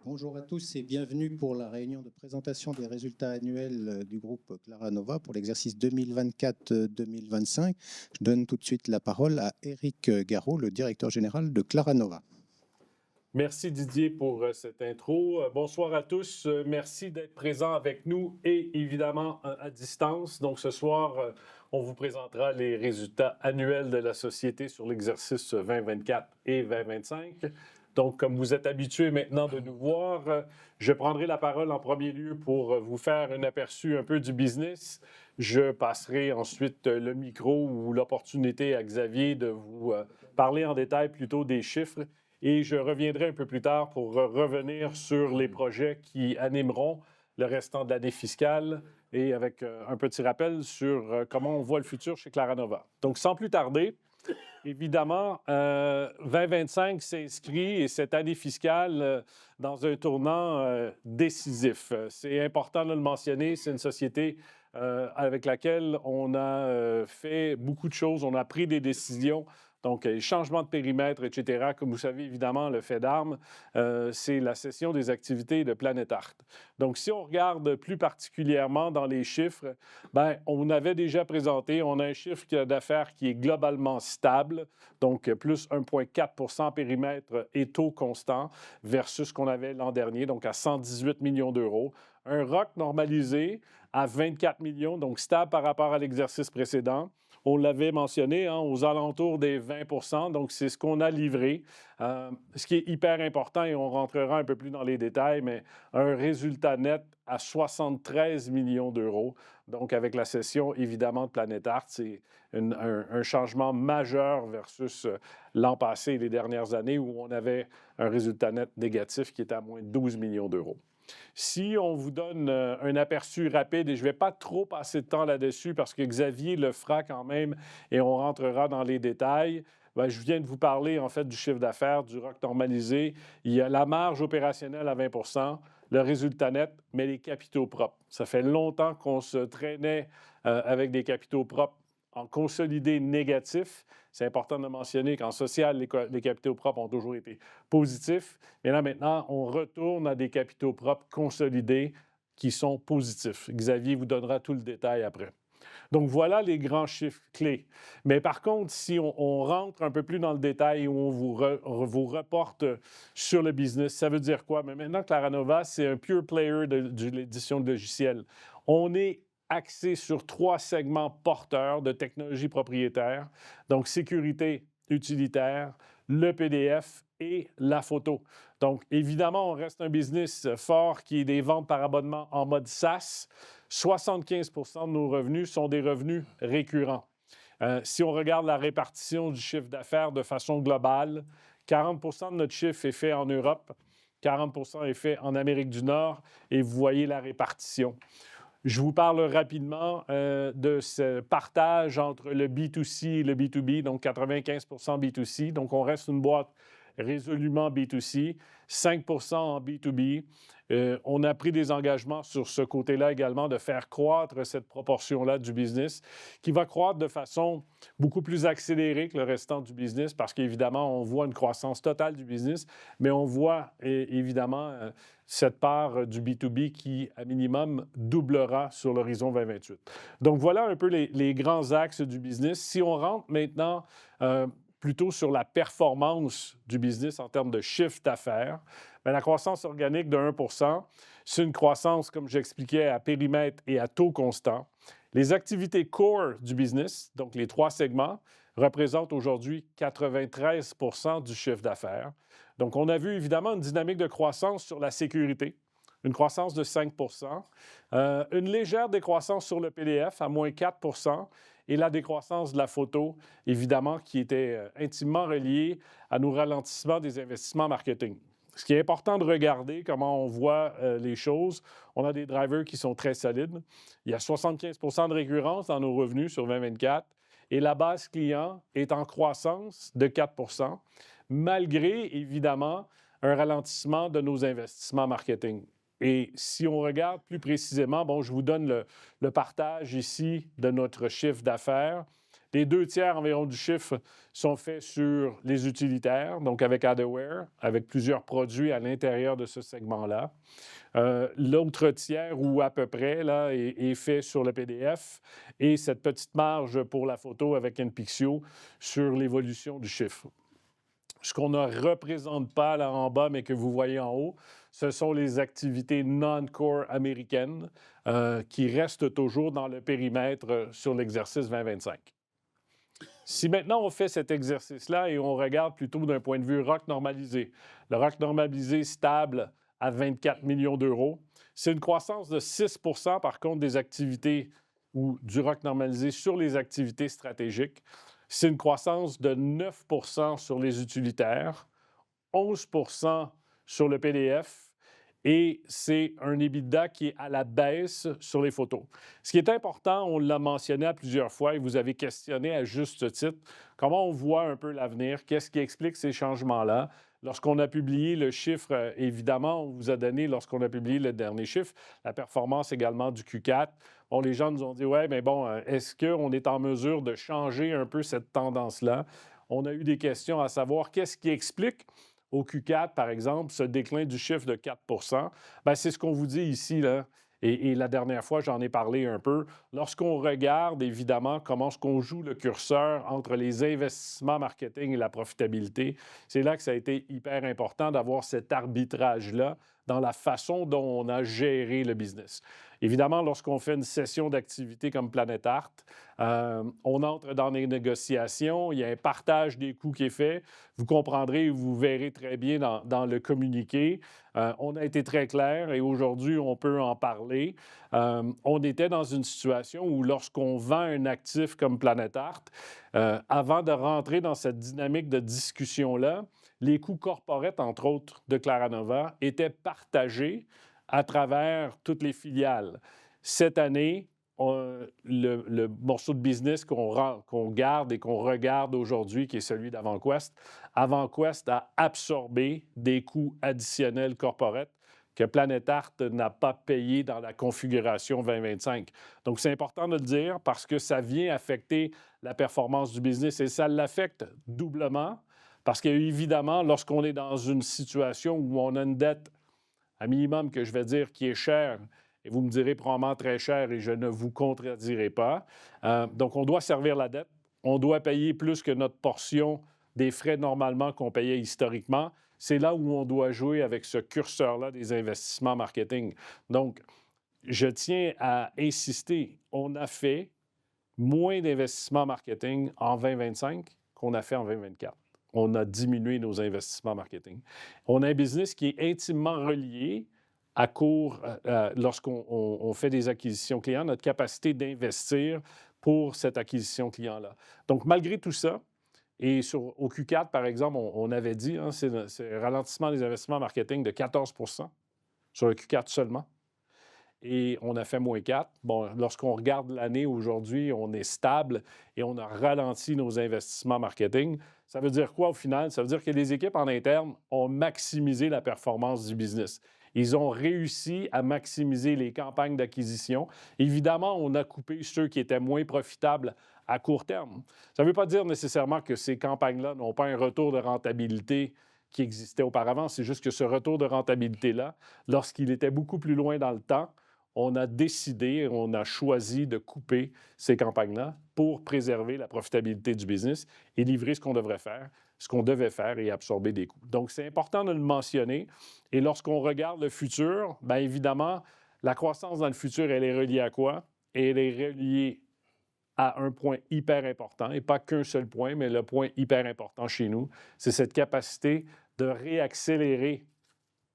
Bonjour à tous et bienvenue pour la réunion de présentation des résultats annuels du groupe Claranova pour l'exercice 2024-2025. Je donne tout de suite la parole à Éric Garot, le directeur général de Claranova. Merci Didier pour cette intro. Bonsoir à tous. Merci d'être présents avec nous et évidemment à distance. Donc ce soir, on vous présentera les résultats annuels de la société sur l'exercice 2024 et 2025. Donc, comme vous êtes habitués maintenant de nous voir, je prendrai la parole en premier lieu pour vous faire un aperçu un peu du business. Je passerai ensuite le micro ou l'opportunité à Xavier de vous parler en détail plutôt des chiffres. Et je reviendrai un peu plus tard pour revenir sur les projets qui animeront le restant de l'année fiscale et avec un petit rappel sur comment on voit le futur chez Claranova. Donc, sans plus tarder, évidemment, 2025 s'inscrit et cette année fiscale dans un tournant décisif. C'est important de le mentionner, c'est une société avec laquelle on a fait beaucoup de choses, on a pris des décisions. Donc, les changements de périmètre, etc. Comme vous savez, évidemment, le fait d'armes, c'est la cession des activités de Planète Art. Donc, si on regarde plus particulièrement dans les chiffres, bien, on avait déjà présenté, on a un chiffre d'affaires qui est globalement stable, donc plus 1,4 périmètre et taux constant versus ce qu'on avait l'an dernier, donc à 118 millions d'euros. Un ROC normalisé à 24 millions, donc stable par rapport à l'exercice précédent. On l'avait mentionné, aux alentours des 20 donc c'est ce qu'on a livré. Ce qui est hyper important, et on rentrera un peu plus dans les détails, mais un résultat net à 73 millions d'euros. Donc, avec la cession, évidemment, de Planète Art, c'est un changement majeur versus l'an passé et les dernières années où on avait un résultat net négatif qui était à moins de 12 millions d'euros. Si on vous donne un aperçu rapide, et je ne vais pas trop passer de temps là-dessus parce que Xavier le fera quand même et on rentrera dans les détails, bien, je viens de vous parler en fait du chiffre d'affaires, du ROC normalisé. Il y a la marge opérationnelle à 20 le résultat net, mais les capitaux propres. Ça fait longtemps qu'on se traînait avec des capitaux propres en consolidé négatif. C'est important de mentionner qu'en social, les capitaux propres ont toujours été positifs. Mais là, maintenant, on retourne à des capitaux propres consolidés qui sont positifs. Xavier vous donnera tout le détail après. Donc, voilà les grands chiffres clés. Mais par contre, si on rentre un peu plus dans le détail où on vous reporte sur le business, ça veut dire quoi? Mais maintenant, Claranova, c'est un pure player de l'édition de logiciels. On est axé sur 3 segments porteurs de technologies propriétaires, donc sécurité utilitaire, le PDF et la photo. Donc, évidemment, on reste un business fort qui est des ventes par abonnement en mode SaaS. 75 de nos revenus sont des revenus récurrents. Si on regarde la répartition du chiffre d'affaires de façon globale, 40 de notre chiffre est fait en Europe, 40 est fait en Amérique du Nord, et vous voyez la répartition. Je vous parle rapidement de ce partage entre le B2C et le B2B, donc 95 B2C. Donc, on reste une boîte résolument B2C, 5 en B2B. On a pris des engagements sur ce côté-là également de faire croître cette proportion-là du business qui va croître de façon beaucoup plus accélérée que le restant du business parce qu'évidemment, on voit une croissance totale du business, mais on voit évidemment cette part du B2B qui, à minimum, doublera sur l'horizon 2028. Donc, voilà un peu les grands axes du business. Si on rentre maintenant plutôt sur la performance du business en termes de chiffre d'affaires, bien, la croissance organique de 1 c'est une croissance, comme j'expliquais, à périmètre et à taux constant. Les activités core du business, donc les 3 segments, représentent aujourd'hui 93 du chiffre d'affaires. Donc, on a vu évidemment une dynamique de croissance sur la sécurité, une croissance de 5 une légère décroissance sur le PDF à moins 4 et la décroissance de la photo, évidemment, qui était intimement reliée à nos ralentissements des investissements marketing. Ce qui est important de regarder comment on voit les choses, on a des drivers qui sont très solides. Il y a 75 de récurrence dans nos revenus sur 2024 et la base client est en croissance de 4 malgré, évidemment, un ralentissement de nos investissements marketing. Et si on regarde plus précisément, bon, je vous donne le partage ici de notre chiffre d'affaires. Les 2 tiers environ du chiffre sont faits sur les utilitaires, donc avec Adaware, avec plusieurs produits à l'intérieur de ce segment-là. L'autre tiers, ou à peu près, là, est fait sur le PDF et cette petite marge pour la photo avec NPixio sur l'évolution du chiffre. Ce qu'on ne représente pas là en bas, mais que vous voyez en haut, ce sont les activités non-core américaines qui restent toujours dans le périmètre sur l'exercice 2025. Si maintenant on fait cet exercice-là et on regarde plutôt d'un point de vue ROC normalisé, le ROC normalisé stable à 24 millions d'euros, c'est une croissance de 6 par contre des activités ou du ROC normalisé sur les activités stratégiques. C'est une croissance de 9 sur les utilitaires, 11 sur le PDF et c'est un EBITDA qui est à la baisse sur les photos. Ce qui est important, on l'a mentionné à plusieurs fois et vous avez questionné à juste titre comment on voit un peu l'avenir, qu'est-ce qui explique ces changements-là. Lorsqu'on a publié le chiffre, évidemment, on vous a donné, lorsqu'on a publié le dernier chiffre, la performance également du Q4. Bon, les gens nous ont dit, ouais, mais bon, est-ce qu'on est en mesure de changer un peu cette tendance-là? On a eu des questions à savoir qu'est-ce qui explique au Q4, par exemple, ce déclin du chiffre de 4 bien, c'est ce qu'on vous dit ici, là. Et la dernière fois, j'en ai parlé un peu. Lorsqu'on regarde, évidemment, comment est-ce qu'on joue le curseur entre les investissements marketing et la profitabilité, c'est là que ça a été hyper important d'avoir cet arbitrage-là dans la façon dont on a géré le business. Évidemment, lorsqu'on fait une session d'activité comme Planet Art, on entre dans des négociations, il y a un partage des coûts qui est fait. Vous comprendrez, vous verrez très bien dans le communiqué. On a été très clair et aujourd'hui, on peut en parler. On était dans une situation où lorsqu'on vend un actif comme Planet Art, avant de rentrer dans cette dynamique de discussion-là, les coûts corporate, entre autres, de Claranova étaient partagés à travers toutes les filiales. Cette année, le morceau de business qu'on garde et qu'on regarde aujourd'hui, qui est celui d'AvantQuest, AvantQuest a absorbé des coûts additionnels corporate que Planet Art n'a pas payé dans la configuration 2025. Donc, c'est important de le dire parce que ça vient affecter la performance du business et ça l'affecte doublement parce qu'évidemment, lorsqu'on est dans une situation où on a une dette à minimum que je vais dire qui est chère, et vous me direz probablement très cher et je ne vous contredirai pas. Donc, on doit servir la dette. On doit payer plus que notre portion des frais normalement qu'on payait historiquement. C'est là où on doit jouer avec ce curseur-là des investissements marketing. Donc, je tiens à insister, on a fait moins d'investissements marketing en 2025 qu'on a fait en 2024. On a diminué nos investissements marketing. On a un business qui est intimement relié à court, lorsqu'on fait des acquisitions clients, notre capacité d'investir pour cette acquisition client-là. Donc, malgré tout ça, et au Q4, par exemple, on avait dit, hein, c'est un ralentissement des investissements marketing de 14 sur le Q4 seulement. Et on a fait moins 4. Bon, lorsqu'on regarde l'année aujourd'hui, on est stable et on a ralenti nos investissements marketing. Ça veut dire quoi au final? Ça veut dire que les équipes en interne ont maximisé la performance du business. Ils ont réussi à maximiser les campagnes d'acquisition. Évidemment, on a coupé ceux qui étaient moins profitables à court terme. Ça ne veut pas dire nécessairement que ces campagnes-là n'ont pas un retour de rentabilité qui existait auparavant. C'est juste que ce retour de rentabilité-là, lorsqu'il était beaucoup plus loin dans le temps, on a décidé, on a choisi de couper ces campagnes-là pour préserver la profitabilité du business et livrer ce qu'on devrait faire, ce qu'on devait faire et absorber des coûts. Donc, c'est important de le mentionner. Et lorsqu'on regarde le futur, bien évidemment, la croissance dans le futur, elle est reliée à quoi? Et elle est reliée à un point hyper important, et pas qu'un seul point, mais le point hyper important chez nous, c'est cette capacité de réaccélérer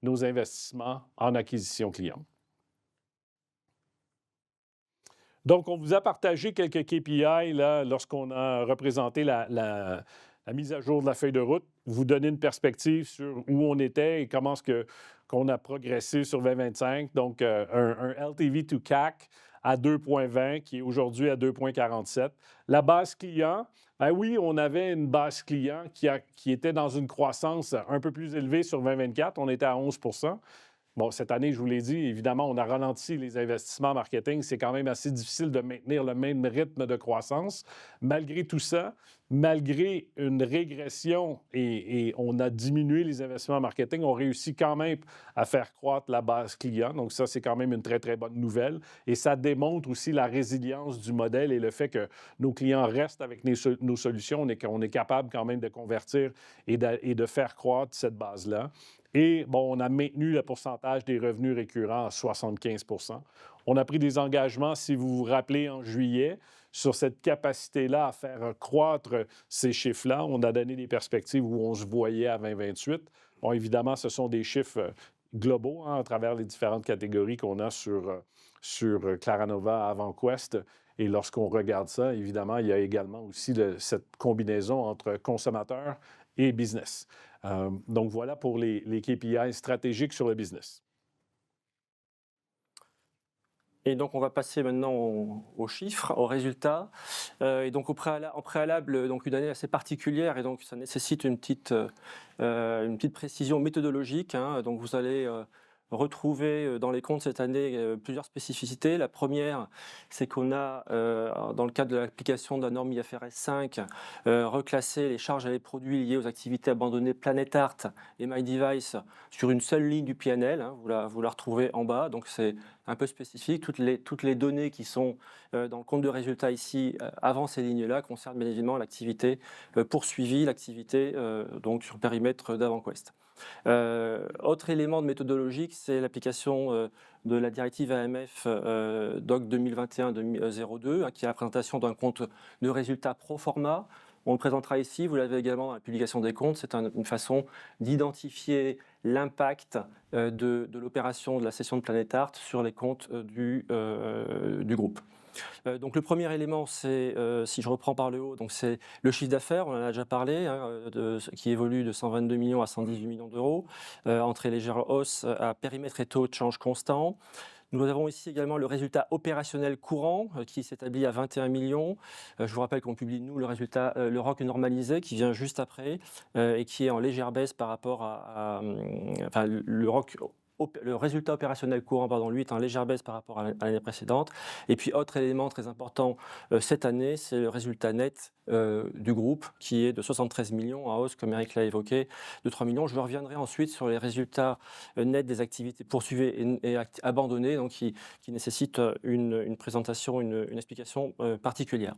nos investissements en acquisition client. Donc, on vous a partagé quelques KPI là, lorsqu'on a représenté la mise à jour de la feuille de route, vous donner une perspective sur où on était et comment est-ce qu'on a progressé sur 2025. Donc, un LTV to CAC à 2,20 qui est aujourd'hui à 2,47. La base client, ben oui, on avait une base client qui était dans une croissance un peu plus élevée sur 2024. On était à 11 %. Bon, cette année, je vous l'ai dit, évidemment, on a ralenti les investissements en marketing. C'est quand même assez difficile de maintenir le même rythme de croissance. Malgré tout ça, malgré une régression et on a diminué les investissements en marketing, on réussit quand même à faire croître la base client. Donc ça, c'est quand même une très, très bonne nouvelle. Et ça démontre aussi la résilience du modèle et le fait que nos clients restent avec nos solutions. On est capable quand même de convertir et de faire croître cette base-là. Et bon, on a maintenu le pourcentage des revenus récurrents à 75 %. On a pris des engagements, si vous vous rappelez, en juillet, sur cette capacité-là à faire croître ces chiffres-là. On a donné des perspectives où on se voyait à 2028. Bon, évidemment, ce sont des chiffres globaux à travers les différentes catégories qu'on a sur Claranova avant Quest. Et lorsqu'on regarde ça, évidemment, il y a également aussi cette combinaison entre consommateurs et business. Donc, voilà pour les KPI stratégiques sur le business. Et donc, on va passer maintenant aux chiffres, aux résultats. Et donc, en préalable, donc une année assez particulière, et donc ça nécessite une petite précision méthodologique. Donc, vous allez retrouver dans les comptes cette année plusieurs spécificités. La première, c'est qu'on a, dans le cadre de l'application de la norme IFRS 5, reclassé les charges et les produits liés aux activités abandonnées PlanetArt et MyDevice sur une seule ligne du PNL. Vous la retrouvez en bas, donc c'est un peu spécifique. Toutes les données qui sont dans le compte de résultat ici, avant ces lignes-là, concernent bien évidemment l'activité poursuivie, l'activité donc sur périmètre d'AvantQuest. Autre élément de méthodologique, c'est l'application de la directive AMF DOC 2021-02, qui est la présentation d'un compte de résultat pro forma. On le présentera ici, vous l'avez également dans la publication des comptes. C'est une façon d'identifier l'impact de l'opération de la cession de PlanetArt sur les comptes du groupe. Donc le premier élément, c'est, si je reprends par le haut, donc c'est le chiffre d'affaires, on en a déjà parlé, qui évolue de 122 millions à 118 millions d'euros, entrée légère hausse à périmètre et taux de change constant. Nous avons ici également le résultat opérationnel courant qui s'établit à 21 millions. Je vous rappelle qu'on publie, nous, le résultat, le ROC normalisé qui vient juste après et qui est en légère baisse par rapport enfin, le ROC. Le résultat opérationnel courant, pardon, lui, est en légère baisse par rapport à l'année précédente. Et puis, autre élément très important cette année, c'est le résultat net du groupe qui est de 73 millions, en hausse, comme Eric l'a évoqué, de 3 millions. Je reviendrai ensuite sur les résultats nets des activités poursuivies et abandonnées, donc qui nécessitent une présentation, une explication particulière.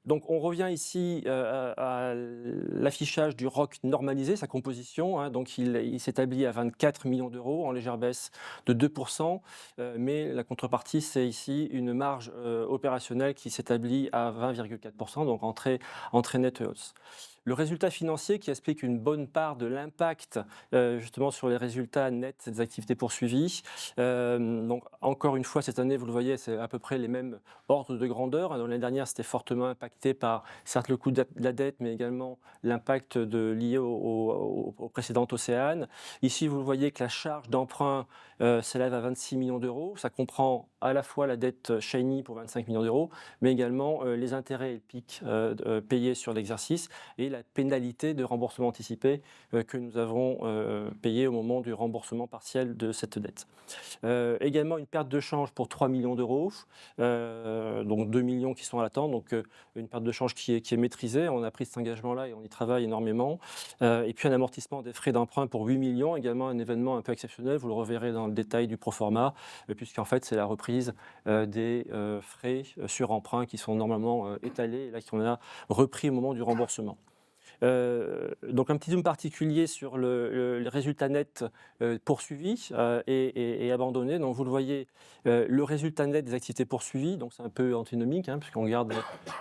Donc on revient ici à l'affichage du ROC normalisé, sa composition. Donc il s'établit à 24 millions d'euros, en légère baisse de 2%, mais la contrepartie, c'est ici une marge opérationnelle qui s'établit à 20,4%, donc entrée nette hausse. Le résultat financier qui explique une bonne part de l'impact justement sur les résultats nets des activités poursuivies. Donc encore une fois, cette année, vous le voyez, c'est à peu près les mêmes ordres de grandeur. L'année dernière, c'était fortement impacté par certes le coût de la dette, mais également l'impact lié au précédent Océane. Ici, vous voyez que la charge d'emprunt s'élève à 26 millions d'euros. Ça comprend à la fois la dette Shiny pour 25 millions d'euros, mais également les intérêts et le PIC payés sur l'exercice et la pénalité de remboursement anticipé que nous avons payé au moment du remboursement partiel de cette dette. Également une perte de change pour 3 millions d'euros, donc 2 millions qui sont à l'attente, donc une perte de change qui est maîtrisée. On a pris cet engagement-là et on y travaille énormément. Et puis un amortissement des frais d'emprunt pour 8 millions, également un événement un peu exceptionnel, vous le reverrez dans le détail du proforma, puisqu'en fait c'est la reprise des frais sur emprunt qui sont normalement étalés et là qu'on a repris au moment du remboursement. Donc un petit zoom particulier sur le résultat net poursuivi et abandonné. Donc vous le voyez, le résultat net des activités poursuivies, donc c'est un peu antinomique, puisqu'on garde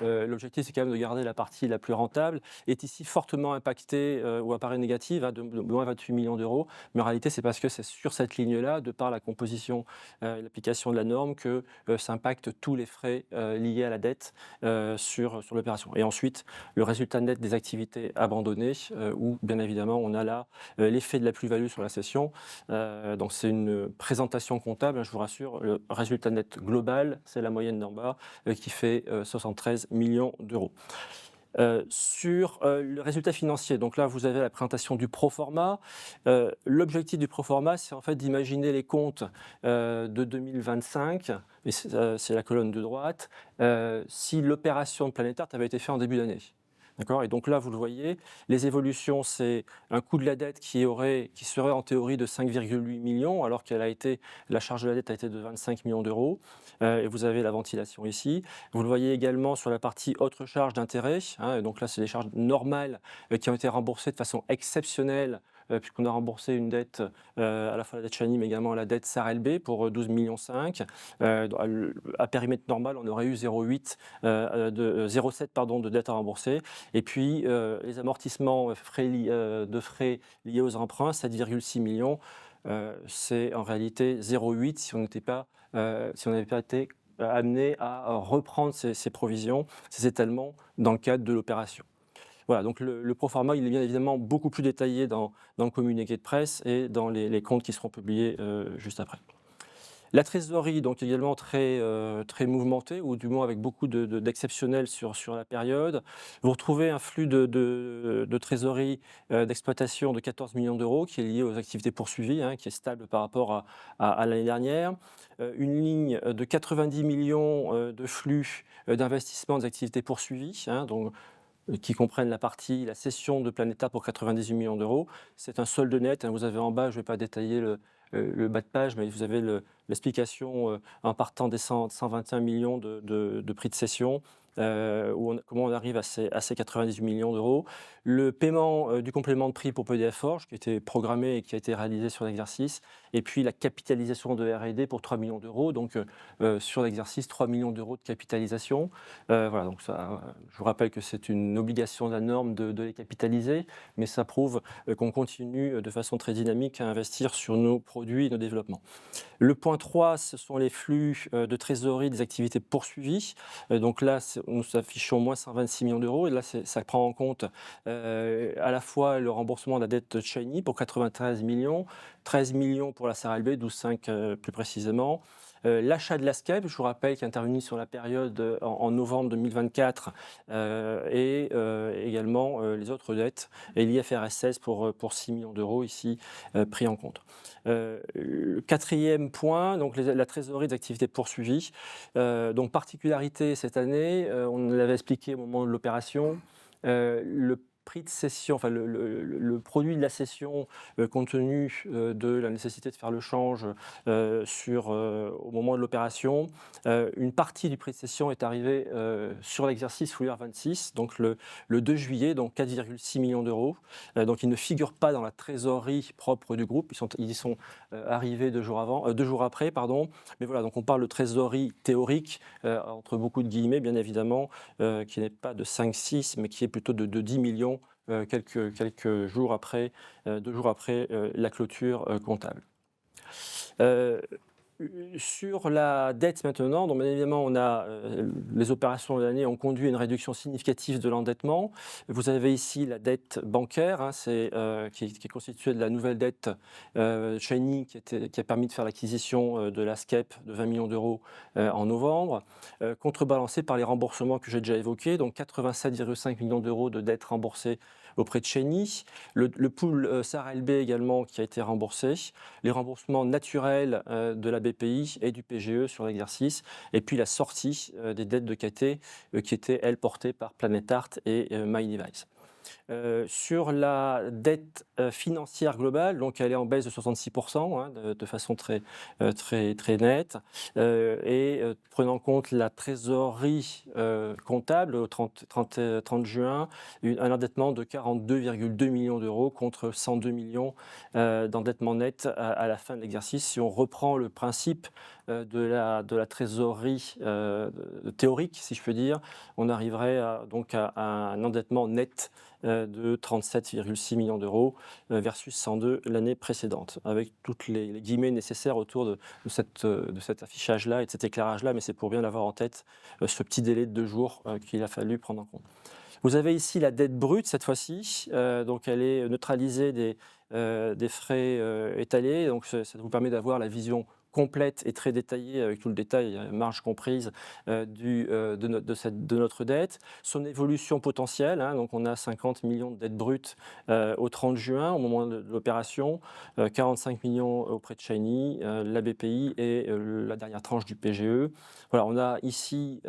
l'objectif, c'est quand même de garder la partie la plus rentable, est ici fortement impacté ou apparaît négative de moins 28 millions d'euros. Mais en réalité, c'est parce que c'est sur cette ligne-là, de par la composition et l'application de la norme, que ça impacte tous les frais liés à la dette sur l'opération. Et ensuite, le résultat net des activités abandonnées, où bien évidemment on a là l'effet de la plus-value sur la cession. Donc c'est une présentation comptable, je vous rassure, le résultat net global, c'est la moyenne d'en bas, qui fait 73 millions d'euros. Sur le résultat financier, donc là vous avez la présentation du pro forma. L'objectif du pro forma, c'est en fait d'imaginer les comptes de 2025, et c'est la colonne de droite, si l'opération de Planétart avait été faite en début d'année. D'accord ? Et donc là, vous le voyez, les évolutions, c'est un coût de la dette qui serait en théorie de 5,8 millions, alors la charge de la dette a été de 25 millions d'euros. Et vous avez la ventilation ici. Vous le voyez également sur la partie autres charges d'intérêt. Et donc là, c'est des charges normales qui ont été remboursées de façon exceptionnelle, puisqu'on a remboursé une dette, à la fois la dette Chani, mais également la dette SARLB pour 12,5 millions. À périmètre normal, on aurait eu 0,7 de dette à rembourser. Et puis, les amortissements de frais liés aux emprunts, 7,6 millions. C'est en réalité 0,8 si on n'avait pas été amené à reprendre ces provisions, ces étalements dans le cadre de l'opération. Voilà, donc le pro forma, il est bien évidemment beaucoup plus détaillé dans le communiqué de presse et dans les comptes qui seront publiés juste après. La trésorerie, donc également très mouvementée, ou du moins avec beaucoup d'exceptionnels sur la période. Vous retrouvez un flux de trésorerie d'exploitation de 14 millions d'euros qui est lié aux activités poursuivies, qui est stable par rapport à l'année dernière. Une ligne de 90 millions de flux d'investissement des activités poursuivies, donc qui comprennent la cession de Planétart pour 98 millions d'euros. C'est un solde net. Vous avez en bas, je ne vais pas détailler le bas de page, mais vous avez l'explication en partant des 121 millions de prix de cession, comment on arrive à ces 98 millions d'euros. Le paiement du complément de prix pour PDF Forge, qui était programmé et qui a été réalisé sur l'exercice, et puis la capitalisation de R&D pour 3 millions d'euros. Donc sur l'exercice, 3 millions d'euros de capitalisation. Voilà, donc ça, je vous rappelle que c'est une obligation de la norme de les capitaliser, mais ça prouve qu'on continue de façon très dynamique à investir sur nos produits et nos développements. Le point 3, ce sont les flux de trésorerie des activités poursuivies. Donc là, nous affichons moins 126 millions d'euros. Et là, ça prend en compte à la fois le remboursement de la dette Chani pour 93 millions, 13 millions pour la SARLB, 12,5 plus précisément. L'achat de l'ASCEP, je vous rappelle, qui est intervenu sur la période en novembre 2024, et également les autres dettes, et l'IFRS 16 pour 6 millions d'euros ici pris en compte. Le quatrième point, donc la trésorerie des activités poursuivies. Donc particularité cette année, on l'avait expliqué au moment de l'opération, le prix de cession, enfin le produit de la cession, compte tenu de la nécessité de faire le change au moment de l'opération, une partie du prix de cession est arrivée sur l'exercice full year 26, donc le 2 juillet, donc 4,6 millions d'euros. Donc ils ne figurent pas dans la trésorerie propre du groupe, ils y sont arrivés 2 jours après, pardon. Mais voilà, donc on parle de trésorerie théorique, entre beaucoup de guillemets, bien évidemment, qui n'est pas de 5-6, mais qui est plutôt de 10 millions quelques jours après, 2 jours après la clôture comptable. Sur la dette maintenant, donc bien évidemment, les opérations de l'année ont conduit à une réduction significative de l'endettement. Vous avez ici la dette bancaire, qui est constituée de la nouvelle dette Chani qui a permis de faire l'acquisition de l'ASCEP de 20 millions d'euros en novembre, contrebalancée par les remboursements que j'ai déjà évoqués, donc 87,5 millions d'euros de dettes remboursées auprès de Chani, le pool SARLB également qui a été remboursé, les remboursements naturels de la BPI et du PGE sur l'exercice, et puis la sortie des dettes de KT qui étaient, elles, portées par Planétart et MyDevice. Sur la dette financière globale, donc elle est en baisse de 66%, de façon très nette, et prenant en compte la trésorerie comptable au 30 juin, un endettement de 42,2 millions d'euros contre 102 millions d'endettement net à la fin de l'exercice. Si on reprend le principe de la trésorerie théorique, si je peux dire, on arriverait donc à un endettement net de 37,6 millions d'euros versus 102 l'année précédente, avec toutes les guillemets nécessaires autour de cet affichage-là et de cet éclairage-là, mais c'est pour bien l'avoir en tête, ce petit délai de 2 jours qu'il a fallu prendre en compte. Vous avez ici la dette brute cette fois-ci, donc elle est neutralisée des frais étalés, donc ça vous permet d'avoir la vision complète et très détaillée, avec tout le détail, marge comprise, de notre dette. Son évolution potentielle, hein, donc on a 50 millions de dettes brutes au 30 juin, au moment de l'opération, 45 millions auprès de Shiny, la BPI et la dernière tranche du PGE. Voilà, on a ici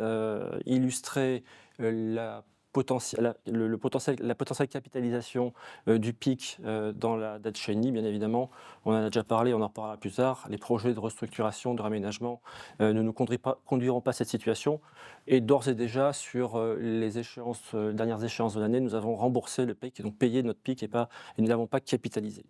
illustré la potentielle capitalisation du PIC dans la dette Shiny, bien évidemment. On en a déjà parlé, on en reparlera plus tard. Les projets de restructuration, de raménagement ne nous conduiront pas à cette situation. Et d'ores et déjà, sur les dernières échéances de l'année, nous avons remboursé le PIC, et donc payé notre PIC et ne l'avons pas capitalisé.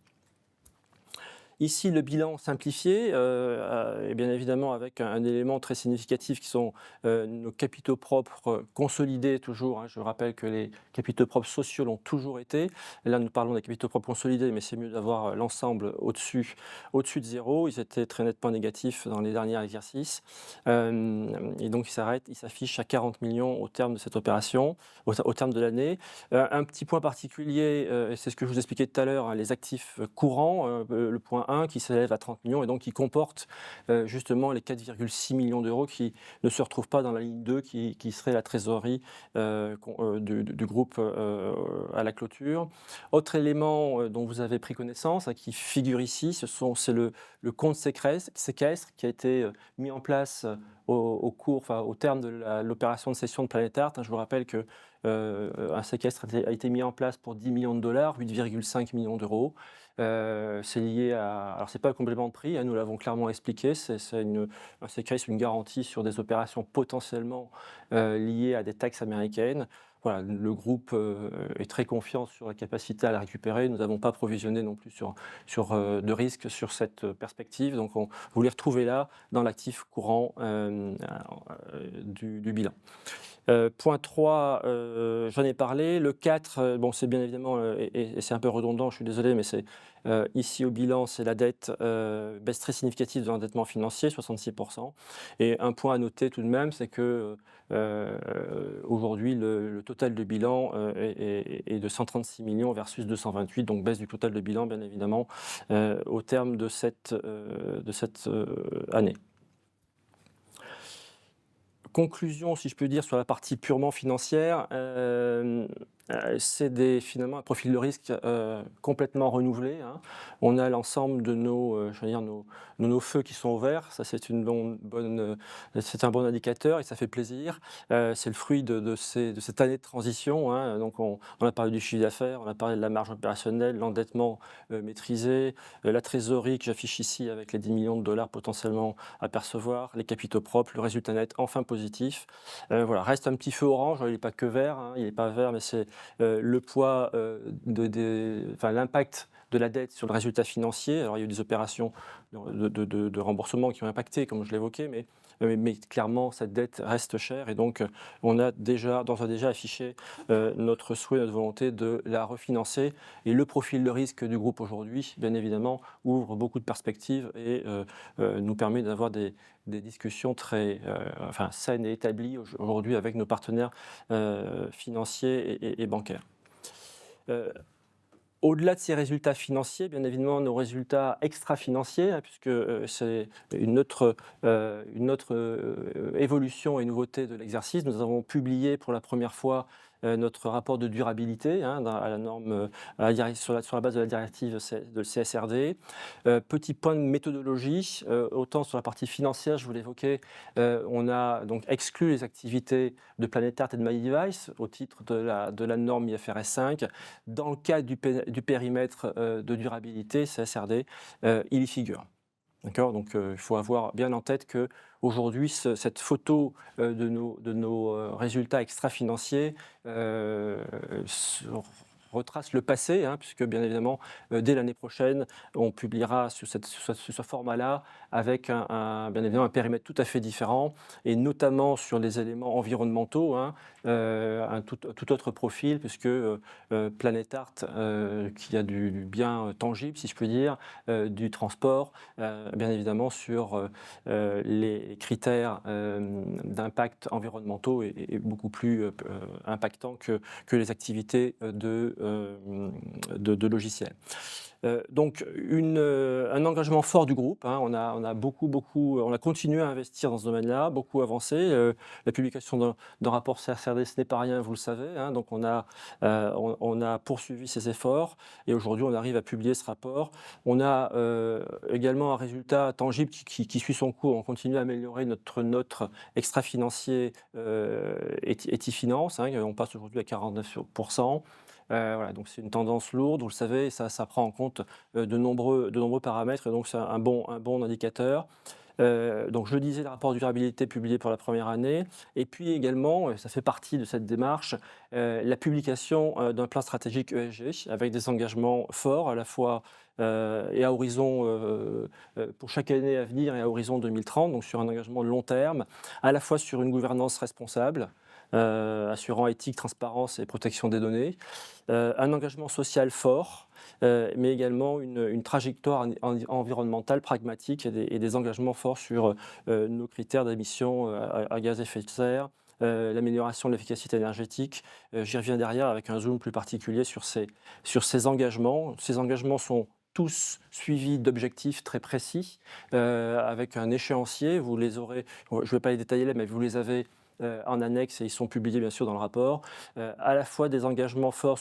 Ici, le bilan simplifié, et bien évidemment avec un élément très significatif qui sont nos capitaux propres consolidés toujours. Hein. Je rappelle que les capitaux propres sociaux l'ont toujours été. Et là, nous parlons des capitaux propres consolidés, mais c'est mieux d'avoir l'ensemble au-dessus de zéro. Ils étaient très nettement négatifs dans les derniers exercices. Et donc, il s'affiche à 40 millions au terme de cette opération, au terme de l'année. Un petit point particulier, et c'est ce que je vous expliquais tout à l'heure, hein, les actifs courants, le point 1 qui s'élève à 30 millions et donc qui comporte justement les 4,6 millions d'euros qui ne se retrouvent pas dans la ligne 2 qui serait la trésorerie du groupe à la clôture. Autre élément dont vous avez pris connaissance, hein, qui figure ici, c'est le compte séquestre qui a été mis en place au terme de l'opération de cession de Planétart. Je vous rappelle que un séquestre a été mis en place pour 10 millions de dollars, 8,5 millions d'euros. C'est lié à... Alors, ce n'est pas le complément de prix, hein, nous l'avons clairement expliqué, un séquestre, une garantie sur des opérations potentiellement liées à des taxes américaines. Voilà, le groupe est très confiant sur la capacité à la récupérer. Nous n'avons pas provisionné non plus de risque sur cette perspective. Donc, vous les retrouvez là dans l'actif courant du bilan. Point 3, j'en ai parlé. Le 4, bon, c'est bien évidemment, et c'est un peu redondant, je suis désolé, mais c'est ici au bilan, c'est la dette, baisse très significative de l'endettement financier, 66%. Et un point à noter tout de même, c'est que aujourd'hui, le total de bilan est de 136 millions versus 228, donc baisse du total de bilan, bien évidemment, au terme de cette année. Conclusion, si je peux dire, sur la partie purement financière, c'est finalement un profil de risque complètement renouvelé. Hein. On a l'ensemble de nos feux qui sont au vert. Ça, c'est c'est un bon indicateur et ça fait plaisir. C'est le fruit de cette année de transition. Hein. Donc, on a parlé du chiffre d'affaires, on a parlé de la marge opérationnelle, l'endettement maîtrisé, la trésorerie que j'affiche ici avec les 10 millions de dollars potentiellement à percevoir, les capitaux propres, le résultat net enfin positif. Voilà, reste un petit feu orange, il n'est pas que vert, hein, il n'est pas vert, mais c'est le poids, l'impact de la dette sur le résultat financier. Alors, il y a eu des opérations de remboursement qui ont impacté, comme je l'évoquais, mais clairement, cette dette reste chère et donc on a d'ores et déjà affiché notre souhait, notre volonté de la refinancer. Et le profil de risque du groupe aujourd'hui, bien évidemment, ouvre beaucoup de perspectives et nous permet d'avoir des discussions très saines et établies aujourd'hui avec nos partenaires financiers et bancaires. Au-delà de ces résultats financiers, bien évidemment, nos résultats extra-financiers, hein, puisque c'est une autre évolution et nouveauté de l'exercice. Nous avons publié pour la première fois notre rapport de durabilité, hein, à la norme, sur la base de la directive de le CSRD. Petit point de méthodologie, autant sur la partie financière, je vous l'évoquais, on a donc exclu les activités de Planétart et de MyDevice au titre de la norme IFRS 5. Dans le cadre du périmètre de durabilité, CSRD, il y figure. D'accord, donc il faut avoir bien en tête qu'aujourd'hui, cette photo de nos résultats extra-financiers retrace le passé, hein, puisque bien évidemment, dès l'année prochaine, on publiera sur ce format-là avec bien évidemment un périmètre tout à fait différent, et notamment sur les éléments environnementaux, hein, un tout autre profil, puisque Planétart, qui a du bien tangible, si je peux dire, du transport, bien évidemment sur les critères d'impact environnementaux est beaucoup plus impactant que les activités de de logiciels. Donc un engagement fort du groupe, hein, on a continué à investir dans ce domaine-là, beaucoup avancé. La publication d'un rapport CSRD, ce n'est pas rien, vous le savez, hein, donc on a poursuivi ces efforts et aujourd'hui on arrive à publier ce rapport. On a également un résultat tangible qui suit son cours, on continue à améliorer notre extra-financier Etifinance, hein, on passe aujourd'hui à 49%. Voilà, donc c'est une tendance lourde, vous le savez, et ça prend en compte de nombreux paramètres, et donc c'est un bon indicateur. Donc je le disais, le rapport de durabilité publié pour la première année, et puis également, ça fait partie de cette démarche, la publication d'un plan stratégique ESG avec des engagements forts à la fois et à horizon pour chaque année à venir et à horizon 2030, donc sur un engagement de long terme, à la fois sur une gouvernance responsable, assurant éthique, transparence et protection des données, un engagement social fort, mais également une trajectoire environnementale pragmatique et des engagements forts sur nos critères d'émissions à gaz à effet de serre, l'amélioration de l'efficacité énergétique. J'y reviens derrière avec un zoom plus particulier sur ces engagements. Ces engagements sont tous suivis d'objectifs très précis, avec un échéancier. Vous les aurez, je ne vais pas les détailler là, mais vous les avez en annexe et ils sont publiés bien sûr dans le rapport, à la fois des engagements forts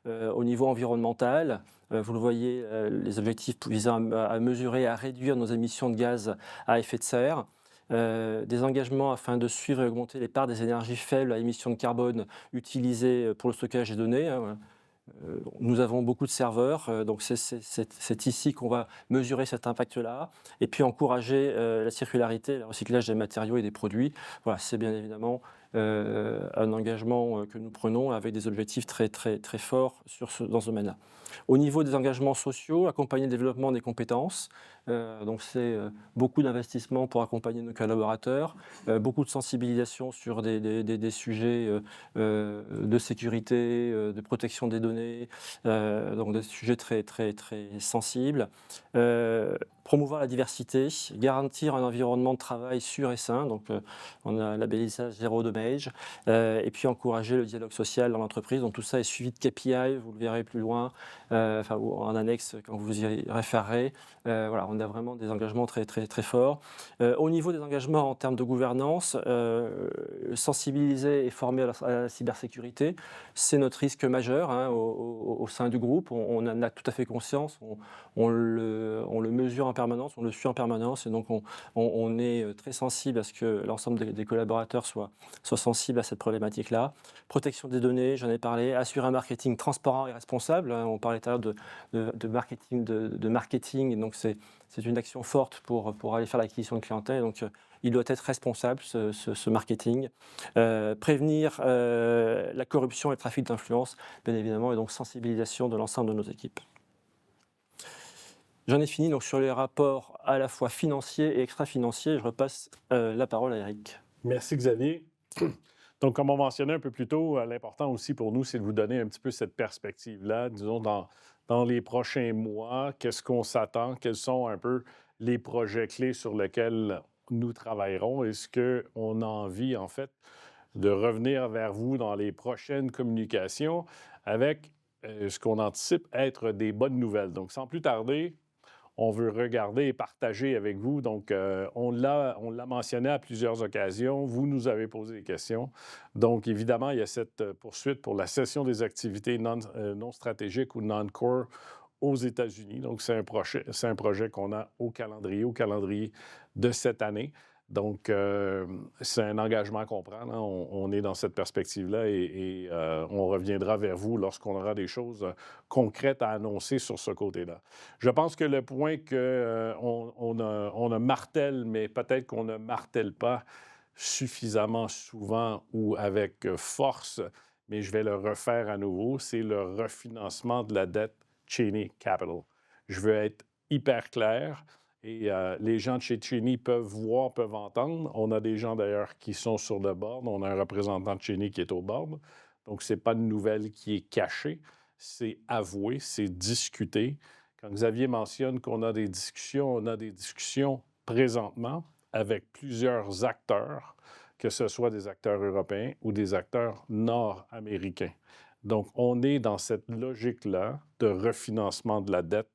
au niveau environnemental. Vous le voyez, les objectifs visant à mesurer et à réduire nos émissions de gaz à effet de serre. Des engagements afin de suivre et augmenter les parts des énergies faibles à émissions de carbone utilisées pour le stockage des données, hein. Nous avons beaucoup de serveurs, donc c'est ici qu'on va mesurer cet impact-là, et puis encourager la circularité, le recyclage des matériaux et des produits. Voilà, c'est bien évidemment un engagement que nous prenons avec des objectifs très, très, très forts dans ce domaine-là. Au niveau des engagements sociaux, accompagner le développement des compétences, donc c'est beaucoup d'investissements pour accompagner nos collaborateurs, beaucoup de sensibilisation sur des sujets de sécurité, de protection des données, donc des sujets très, très, très sensibles. Promouvoir la diversité, garantir un environnement de travail sûr et sain, donc on a labellisage zéro dommage, et puis encourager le dialogue social dans l'entreprise. Donc tout ça est suivi de KPI, vous le verrez plus loin, en annexe quand vous y référerez. Voilà, on a vraiment des engagements très, très, très forts. Au niveau des engagements en termes de gouvernance, sensibiliser et former à la cybersécurité, c'est notre risque majeur, hein, au sein du groupe. On en a tout à fait conscience, on le mesure en permanence, on le suit en permanence, et donc on est très sensible à ce que l'ensemble des collaborateurs soient sensibles à cette problématique-là. Protection des données, j'en ai parlé, assurer un marketing transparent et responsable, hein, on parlait tout à l'heure de marketing, donc c'est une action forte pour aller faire l'acquisition de clientèle, donc il doit être responsable, ce marketing. Prévenir la corruption et le trafic d'influence, bien évidemment, et donc sensibilisation de l'ensemble de nos équipes. J'en ai fini donc sur les rapports à la fois financiers et extra-financiers. Je repasse la parole à Eric. Merci Xavier. Donc, comme on mentionnait un peu plus tôt, l'important aussi pour nous, c'est de vous donner un petit peu cette perspective-là, disons, dans les prochains mois, qu'est-ce qu'on s'attend, quels sont un peu les projets clés sur lesquels nous travaillerons. Est-ce qu'on a envie, en fait, de revenir vers vous dans les prochaines communications avec ce qu'on anticipe être des bonnes nouvelles. Donc, sans plus tarder, on veut regarder et partager avec vous. Donc, on l'a mentionné à plusieurs occasions. Vous nous avez posé des questions. Donc, évidemment, il y a cette poursuite pour la cession des activités non stratégiques ou non-core aux États-Unis. Donc, c'est un projet qu'on a au calendrier de cette année. Donc, c'est un engagement qu'on prend. Là. On est dans cette perspective-là et on reviendra vers vous lorsqu'on aura des choses concrètes à annoncer sur ce côté-là. Je pense que le point qu'on martèle, mais peut-être qu'on ne martèle pas suffisamment souvent ou avec force, mais je vais le refaire à nouveau, c'est le refinancement de la dette Cheney Capital. Je veux être hyper clair. Et les gens de chez Cheney peuvent voir, peuvent entendre. On a des gens d'ailleurs qui sont sur le board. On a un représentant de Cheney qui est au board. Donc, ce n'est pas une nouvelle qui est cachée. C'est avoué, c'est discuté. Quand Xavier mentionne qu'on a des discussions, on a des discussions présentement avec plusieurs acteurs, que ce soit des acteurs européens ou des acteurs nord-américains. Donc, on est dans cette logique-là de refinancement de la dette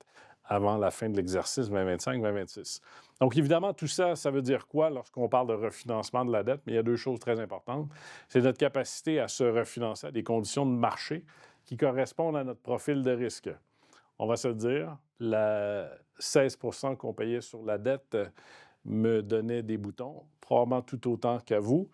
avant la fin de l'exercice 2025-2026. Donc, évidemment, tout ça, ça veut dire quoi lorsqu'on parle de refinancement de la dette? Mais il y a deux choses très importantes. C'est notre capacité à se refinancer à des conditions de marché qui correspondent à notre profil de risque. On va se le dire, la 16 qu'on payait sur la dette me donnait des boutons, probablement tout autant qu'à vous.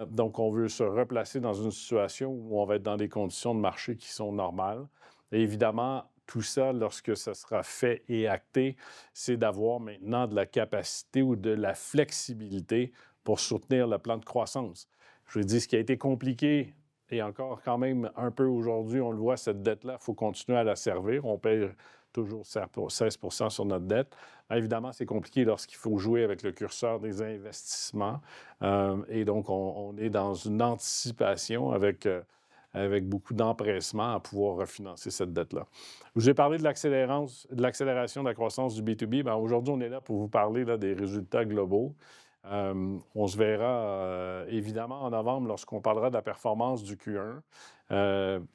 Donc, on veut se replacer dans une situation où on va être dans des conditions de marché qui sont normales. Et évidemment, tout ça, lorsque ça sera fait et acté, c'est d'avoir maintenant de la capacité ou de la flexibilité pour soutenir le plan de croissance. Je vous dis, ce qui a été compliqué, et encore quand même un peu aujourd'hui, on le voit, cette dette-là, il faut continuer à la servir. On paye toujours 16 sur notre dette. Évidemment, c'est compliqué lorsqu'il faut jouer avec le curseur des investissements. Et donc, on est dans une anticipation avec beaucoup d'empressement à pouvoir refinancer cette dette-là. Je vous ai parlé de l'accélération de la croissance du B2B. Bien, aujourd'hui, on est là pour vous parler là, des résultats globaux. On se verra évidemment en novembre lorsqu'on parlera de la performance du Q1.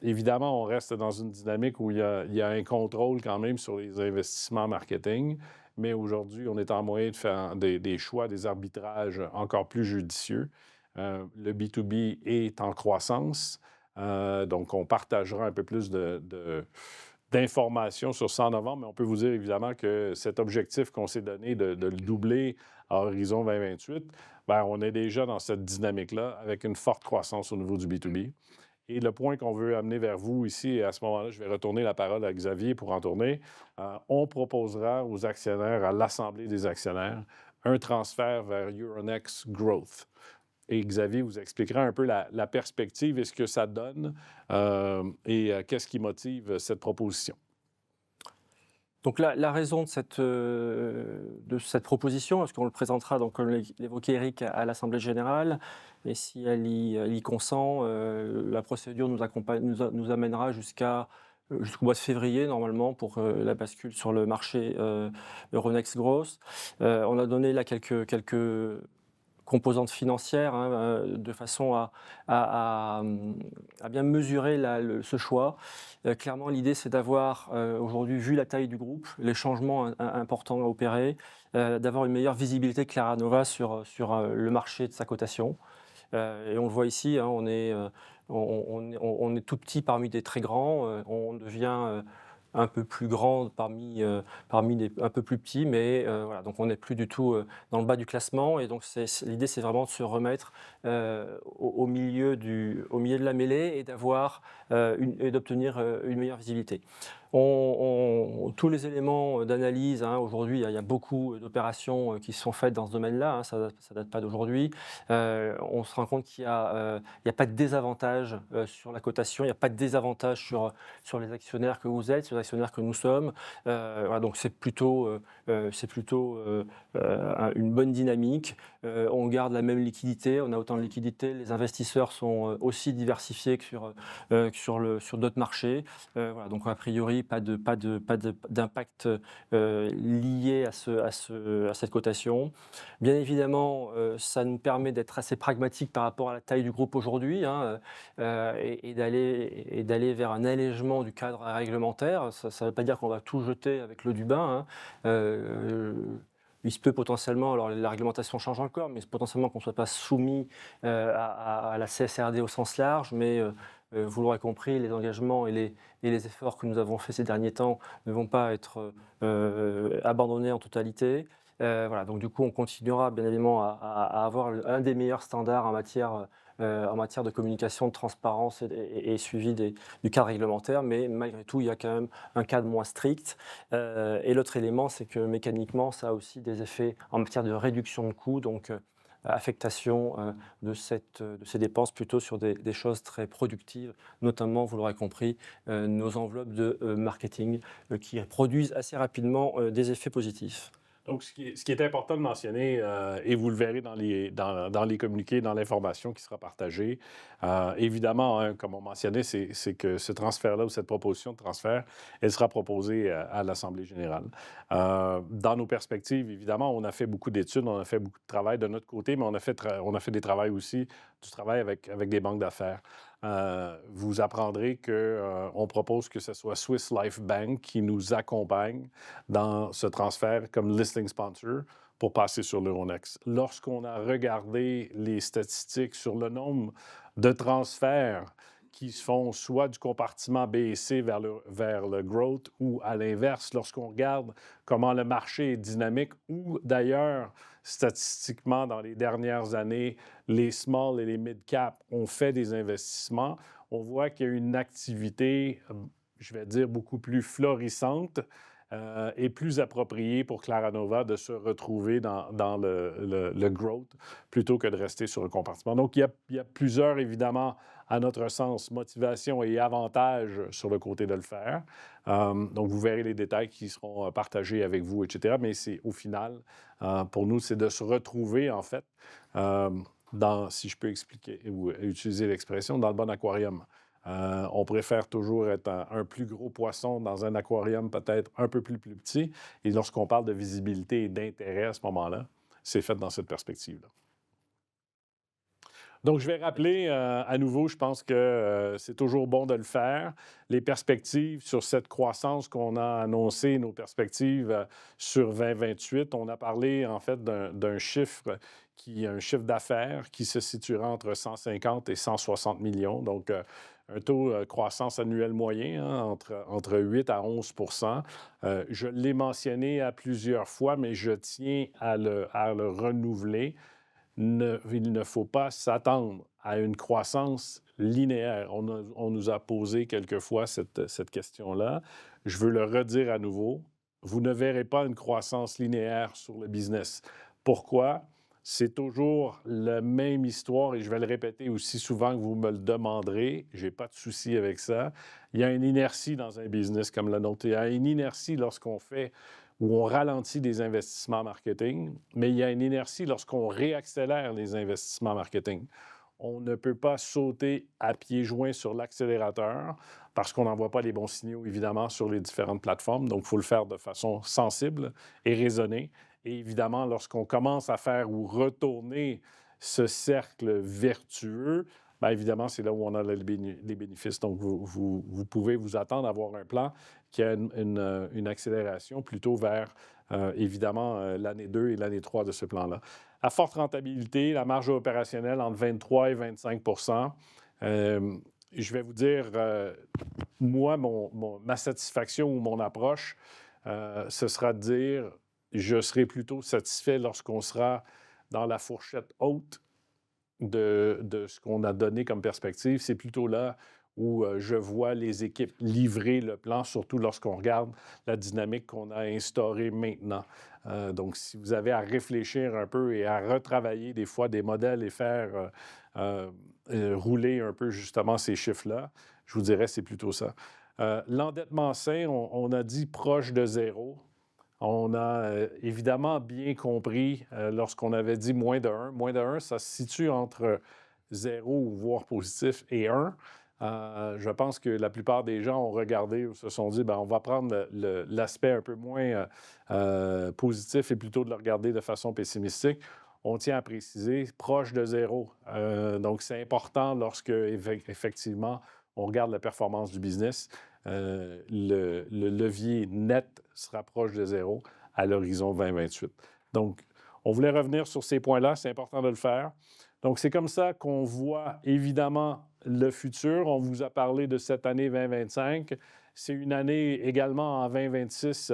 Évidemment, on reste dans une dynamique où il y a un contrôle quand même sur les investissements marketing, mais aujourd'hui, on est en moyen de faire des choix, des arbitrages encore plus judicieux. Le B2B est en croissance, donc on partagera un peu plus d'informations sur ça en novembre, mais on peut vous dire évidemment que cet objectif qu'on s'est donné de le doubler à horizon 2028, bien, on est déjà dans cette dynamique-là avec une forte croissance au niveau du B2B. Et le point qu'on veut amener vers vous ici, et à ce moment-là, je vais retourner la parole à Xavier pour en tourner, on proposera aux actionnaires, à l'Assemblée des actionnaires, un transfert vers Euronext Growth. Et Xavier vous expliquera un peu la perspective et ce que ça donne et qu'est-ce qui motive cette proposition. Donc la raison de cette proposition, parce qu'on le présentera, donc, comme l'évoquait Eric, à l'Assemblée générale, et si elle y consent, la procédure nous amènera jusqu'au mois de février, normalement, pour la bascule sur le marché Euronext Growth. On a donné là quelques composantes financières, de façon à bien mesurer ce choix. Clairement, l'idée, c'est d'avoir, aujourd'hui, vu la taille du groupe, les changements importants à opérer, d'avoir une meilleure visibilité de Clara Nova sur le marché de sa cotation. Et on le voit ici, on est tout petit parmi des très grands, on devient un peu plus grand parmi des un peu plus petits, mais voilà, donc on n'est plus du tout dans le bas du classement. Et donc l'idée, c'est vraiment de se remettre au milieu de la mêlée et d'obtenir une meilleure visibilité. Tous les éléments d'analyse, aujourd'hui, il y a beaucoup d'opérations qui sont faites dans ce domaine-là, ça ne date pas d'aujourd'hui. On se rend compte qu'il n'y a pas de désavantage sur la cotation, il n'y a pas de désavantage sur les actionnaires que vous êtes, sur les actionnaires que nous sommes. Voilà, donc c'est plutôt une bonne dynamique. On garde la même liquidité, on a autant de liquidité, les investisseurs sont aussi diversifiés que sur d'autres marchés. Voilà, donc a priori, pas d'impact lié à cette cotation. Bien évidemment, ça nous permet d'être assez pragmatique par rapport à la taille du groupe aujourd'hui, et d'aller vers un allègement du cadre réglementaire. Ça ne veut pas dire qu'on va tout jeter avec l'eau du bain. Il se peut potentiellement, alors la réglementation change encore, mais potentiellement qu'on ne soit pas soumis à la CSRD au sens large, mais vous l'aurez compris, les engagements et les efforts que nous avons faits ces derniers temps ne vont pas être abandonnés en totalité. Voilà, donc du coup, on continuera bien évidemment à avoir un des meilleurs standards en matière de communication, de transparence et suivi du cadre réglementaire, mais malgré tout, il y a quand même un cadre moins strict. Et l'autre élément, c'est que mécaniquement, ça a aussi des effets en matière de réduction de coûts, donc affectation de ces dépenses plutôt sur des choses très productives, notamment, vous l'aurez compris, nos enveloppes de marketing qui produisent assez rapidement des effets positifs. Donc, ce qui est important de mentionner, et vous le verrez dans les communiqués, dans l'information qui sera partagée, évidemment, comme on mentionnait, c'est que ce transfert-là ou cette proposition de transfert, elle sera proposée à l'Assemblée générale. Dans nos perspectives, évidemment, on a fait beaucoup d'études, on a fait beaucoup de travail de notre côté, mais on a fait des travaux aussi du travail avec des banques d'affaires. Vous apprendrez qu'on propose que ce soit Swiss Life Bank qui nous accompagne dans ce transfert comme listing sponsor pour passer sur l'Euronext. Lorsqu'on a regardé les statistiques sur le nombre de transferts qui se font soit du compartiment B et C vers le growth ou à l'inverse, lorsqu'on regarde comment le marché est dynamique ou d'ailleurs, statistiquement, dans les dernières années, les small et les mid-cap ont fait des investissements, on voit qu'il y a une activité, je vais dire, beaucoup plus florissante et plus appropriée pour Claranova de se retrouver dans le growth plutôt que de rester sur le compartiment. Donc, il y a plusieurs, évidemment, à notre sens, motivations et avantages sur le côté de le faire. Donc, vous verrez les détails qui seront partagés avec vous, etc. Mais c'est au final, pour nous, c'est de se retrouver, en fait, si je peux expliquer ou utiliser l'expression, dans le bon aquarium. On préfère toujours être un plus gros poisson dans un aquarium peut-être un peu plus petit. Et lorsqu'on parle de visibilité et d'intérêt à ce moment-là, c'est fait dans cette perspective-là. Donc, je vais rappeler à nouveau, je pense que c'est toujours bon de le faire, les perspectives sur cette croissance qu'on a annoncée, nos perspectives sur 2028. On a parlé en fait d'un chiffre un chiffre d'affaires qui se situera entre 150 et 160 millions. Donc, un taux de croissance annuel moyen entre 8 à 11 Je l'ai mentionné à plusieurs fois, mais je tiens à le renouveler. Il ne faut pas s'attendre à une croissance linéaire. On nous a posé quelquefois cette question-là. Je veux le redire à nouveau. Vous ne verrez pas une croissance linéaire sur le business. Pourquoi? C'est toujours la même histoire et je vais le répéter aussi souvent que vous me le demanderez. Je n'ai pas de souci avec ça. Il y a une inertie dans un business comme le nôtre. Il y a une inertie lorsqu'on fait où on ralentit des investissements marketing, mais il y a une inertie lorsqu'on réaccélère les investissements marketing. On ne peut pas sauter à pieds joints sur l'accélérateur parce qu'on n'envoie pas les bons signaux, évidemment, sur les différentes plateformes. Donc, il faut le faire de façon sensible et raisonnée. Et évidemment, lorsqu'on commence à faire ou retourner ce cercle vertueux, bien évidemment, c'est là où on a les bénéfices. Donc, vous pouvez vous attendre à avoir un plan qui a une accélération plutôt vers, évidemment, l'année 2 et l'année 3 de ce plan-là. À forte rentabilité, la marge opérationnelle entre 23 et 25 je vais vous dire, moi, ma satisfaction ou mon approche, ce sera de dire je serai plutôt satisfait lorsqu'on sera dans la fourchette haute de ce qu'on a donné comme perspective. C'est plutôt là où je vois les équipes livrer le plan, surtout lorsqu'on regarde la dynamique qu'on a instaurée maintenant. Donc, si vous avez à réfléchir un peu et à retravailler des fois des modèles et faire rouler un peu justement ces chiffres-là, je vous dirais c'est plutôt ça. L'endettement sain, on a dit proche de zéro. On a évidemment bien compris lorsqu'on avait dit moins de 1. Moins de 1, ça se situe entre 0, voire positif, et 1. Je pense que la plupart des gens ont regardé ou se sont dit, bien, on va prendre l'aspect un peu moins positif et plutôt de le regarder de façon pessimistique. On tient à préciser, proche de 0. Donc, c'est important lorsque, effectivement, on regarde la performance du business. Le levier net sera proche de 0 à l'horizon 2028. Donc, on voulait revenir sur ces points-là. C'est important de le faire. Donc, c'est comme ça qu'on voit évidemment le futur. On vous a parlé de cette année 2025. C'est une année également en 2026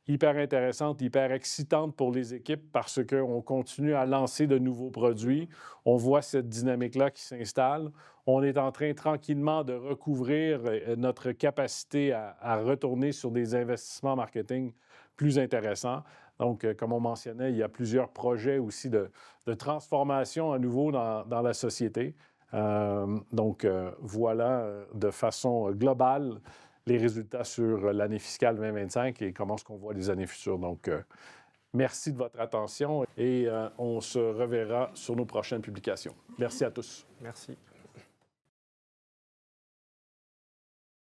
hyper intéressante, hyper excitante pour les équipes parce qu'on continue à lancer de nouveaux produits. On voit cette dynamique-là qui s'installe. On est en train tranquillement de recouvrir notre capacité à retourner sur des investissements marketing plus intéressants. Donc, comme on mentionnait, il y a plusieurs projets aussi de transformation à nouveau dans la société. Donc, voilà de façon globale les résultats sur l'année fiscale 2025 et comment est-ce qu'on voit les années futures. Donc, merci de votre attention et on se reverra sur nos prochaines publications. Merci à tous. Merci.